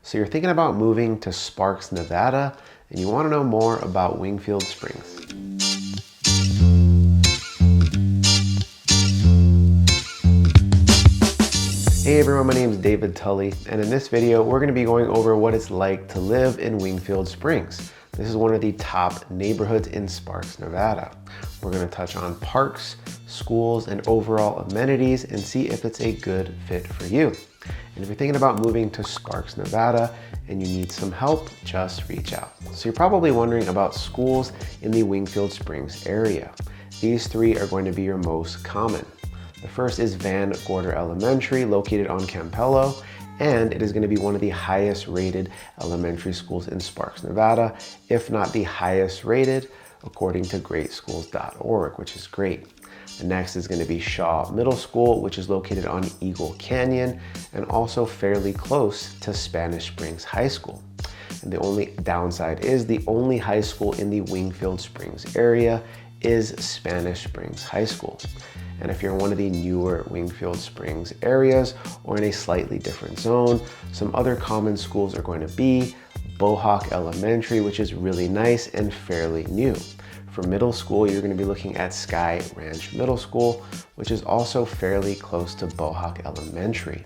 So you're thinking about moving to Sparks, Nevada, and you want to know more about Wingfield Springs. Hey everyone, my name is David Tully, and in this video, we're going to be going over what it's like to live in Wingfield Springs. This is one of the top neighborhoods in Sparks, Nevada. We're going to touch on parks, schools, and overall amenities and see if it's a good fit for you. And if you're thinking about moving to Sparks, Nevada, and you need some help, just reach out. So you're probably wondering about schools in the Wingfield Springs area. These three are going to be your most common. The first is Van Gorder Elementary, located on Campello, and it is going to be one of the highest rated elementary schools in Sparks, Nevada, if not the highest rated, according to greatschools.org, which is great. The next is going to be Shaw Middle School, which is located on Eagle Canyon and also fairly close to Spanish Springs High School. And the only downside is the only high school in the Wingfield Springs area is Spanish Springs High School. And if you're in one of the newer Wingfield Springs areas or in a slightly different zone, some other common schools are going to be Bohawk Elementary, which is really nice and fairly new. For middle school, you're going to be looking at Sky Ranch Middle School, which is also fairly close to Bohawk Elementary.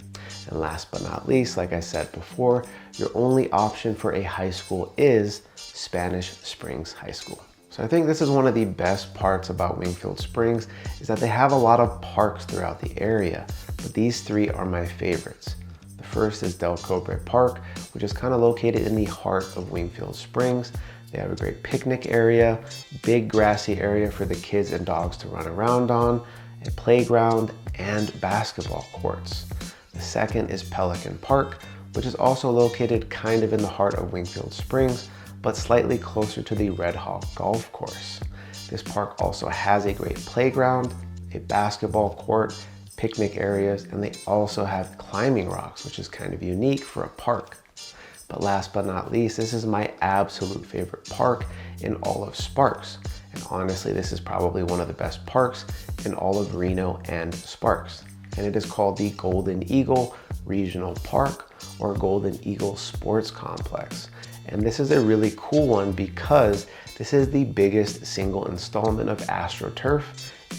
And last but not least, like I said before, your only option for a high school is Spanish Springs High School. So I think this is one of the best parts about Wingfield Springs is that they have a lot of parks throughout the area, but these three are my favorites. The first is Del Cobre Park, which is kind of located in the heart of Wingfield Springs. They have a great picnic area, big grassy area for the kids and dogs to run around on, a playground, and basketball courts. The second is Pelican Park, which is also located kind of in the heart of Wingfield Springs, but slightly closer to the Red Hawk Golf Course. This park also has a great playground, a basketball court, picnic areas, and they also have climbing rocks, which is kind of unique for a park. But last but not least, this is my absolute favorite park in all of Sparks. And honestly, this is probably one of the best parks in all of Reno and Sparks. And it is called the Golden Eagle Regional Park or Golden Eagle Sports Complex. And this is a really cool one because this is the biggest single installment of AstroTurf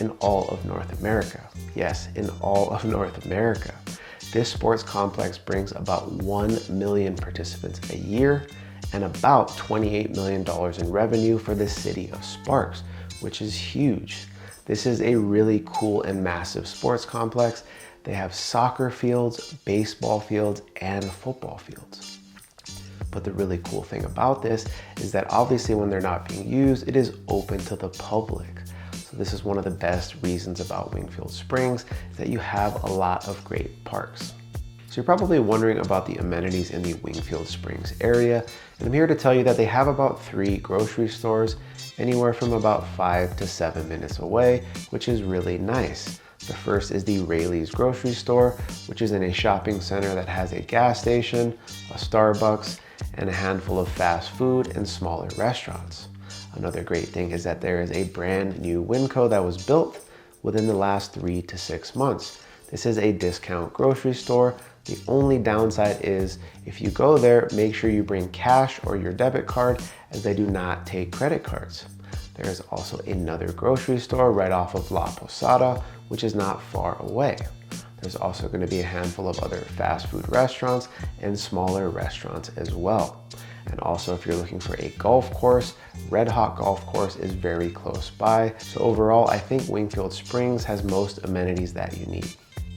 in all of North America. Yes, in all of North America. This sports complex brings about 1 million participants a year and about $28 million in revenue for the city of Sparks, which is huge. This is a really cool and massive sports complex. They have soccer fields, baseball fields, and football fields. But the really cool thing about this is that obviously when they're not being used, it is open to the public. So this is one of the best reasons about Wingfield Springs is that you have a lot of great parks. So you're probably wondering about the amenities in the Wingfield Springs area. And I'm here to tell you that they have about 3 grocery stores, anywhere from about 5 to 7 minutes away, which is really nice. The first is the Raley's grocery store, which is in a shopping center that has a gas station, a Starbucks, and a handful of fast food and smaller restaurants. Another great thing is that there is a brand new Winco that was built within the last 3 to 6 months. This is a discount grocery store. The only downside is if you go there, make sure you bring cash or your debit card as they do not take credit cards. There is also another grocery store right off of La Posada, which is not far away. There's also going to be a handful of other fast food restaurants and smaller restaurants as well. And also if you're looking for a golf course, Red Hawk Golf Course is very close by. So overall, I think Wingfield Springs has most amenities that you need.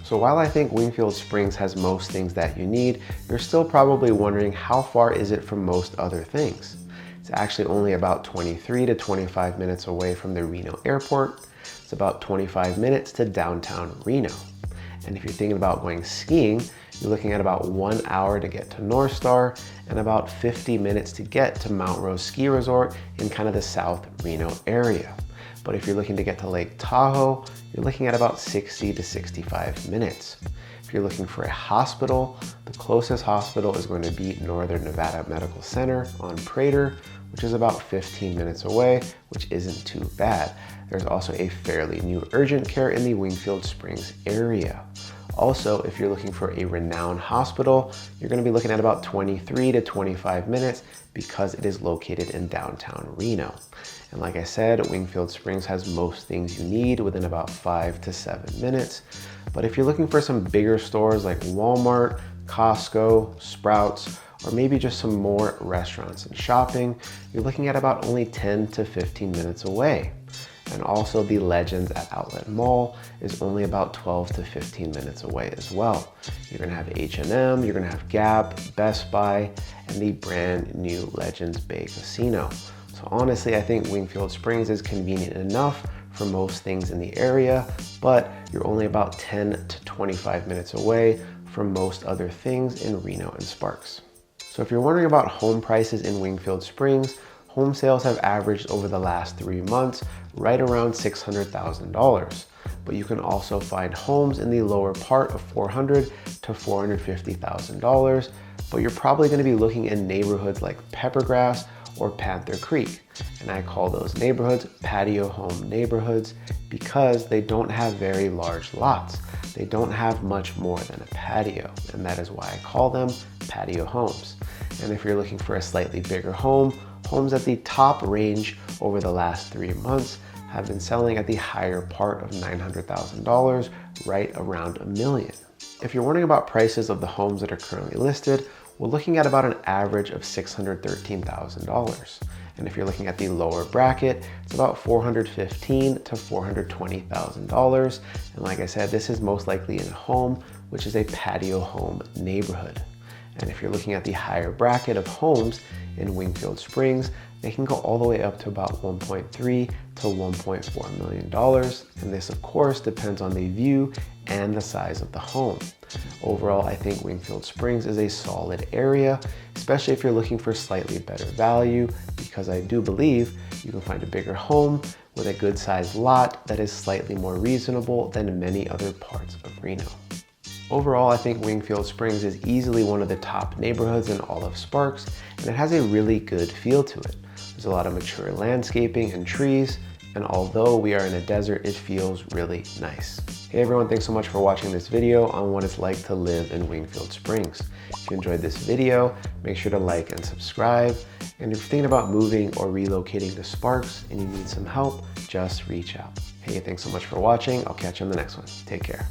So while I think Wingfield Springs has most things that you need, you're still probably wondering how far is it from most other things? It's actually only about 23 to 25 minutes away from the Reno airport. It's about 25 minutes to downtown Reno. And if you're thinking about going skiing, you're looking at about 1 hour to get to North Star and about 50 minutes to get to Mount Rose Ski Resort in kind of the South Reno area. But if you're looking to get to Lake Tahoe, you're looking at about 60 to 65 minutes. If you're looking for a hospital, the closest hospital is going to be Northern Nevada Medical Center on Prater, which is about 15 minutes away, which isn't too bad. There's also a fairly new urgent care in the Wingfield Springs area. Also, if you're looking for a renowned hospital, you're going to be looking at about 23 to 25 minutes because it is located in downtown Reno. And like I said, Wingfield Springs has most things you need within about 5 to 7 minutes. But if you're looking for some bigger stores like Walmart, Costco, Sprouts, or maybe just some more restaurants and shopping, you're looking at about only 10 to 15 minutes away. And also the Legends at Outlet Mall is only about 12 to 15 minutes away as well. You're gonna have H&M, you're gonna have Gap, Best Buy, and the brand new Legends Bay Casino. So honestly, I think Wingfield Springs is convenient enough for most things in the area, but you're only about 10 to 25 minutes away from most other things in Reno and Sparks. So if you're wondering about home prices in Wingfield Springs, home sales have averaged over the last 3 months right around $600,000. But you can also find homes in the lower part of $400,000 to $450,000, but you're probably going to be looking in neighborhoods like Peppergrass or Panther Creek. And I call those neighborhoods patio home neighborhoods because they don't have very large lots. They don't have much more than a patio, and that is why I call them patio homes. And if you're looking for a slightly bigger home, homes at the top range over the last 3 months have been selling at the higher part of $900,000, right around $1 million. If you're wondering about prices of the homes that are currently listed, we're looking at about an average of $613,000. And if you're looking at the lower bracket, it's about $415,000 to $420,000. And like I said, this is most likely in a home, which is a patio home neighborhood. And if you're looking at the higher bracket of homes in Wingfield Springs, they can go all the way up to about $1.3 to $1.4 million. And this of course depends on the view and the size of the home. Overall, I think Wingfield Springs is a solid area, especially if you're looking for slightly better value, because I do believe you can find a bigger home with a good sized lot that is slightly more reasonable than many other parts of Reno. Overall, I think Wingfield Springs is easily one of the top neighborhoods in all of Sparks, and it has a really good feel to it. There's a lot of mature landscaping and trees, and although we are in a desert, it feels really nice. Hey everyone, thanks so much for watching this video on what it's like to live in Wingfield Springs. If you enjoyed this video, make sure to like and subscribe. And if you're thinking about moving or relocating to Sparks and you need some help, just reach out. Hey, thanks so much for watching. I'll catch you on the next one. Take care.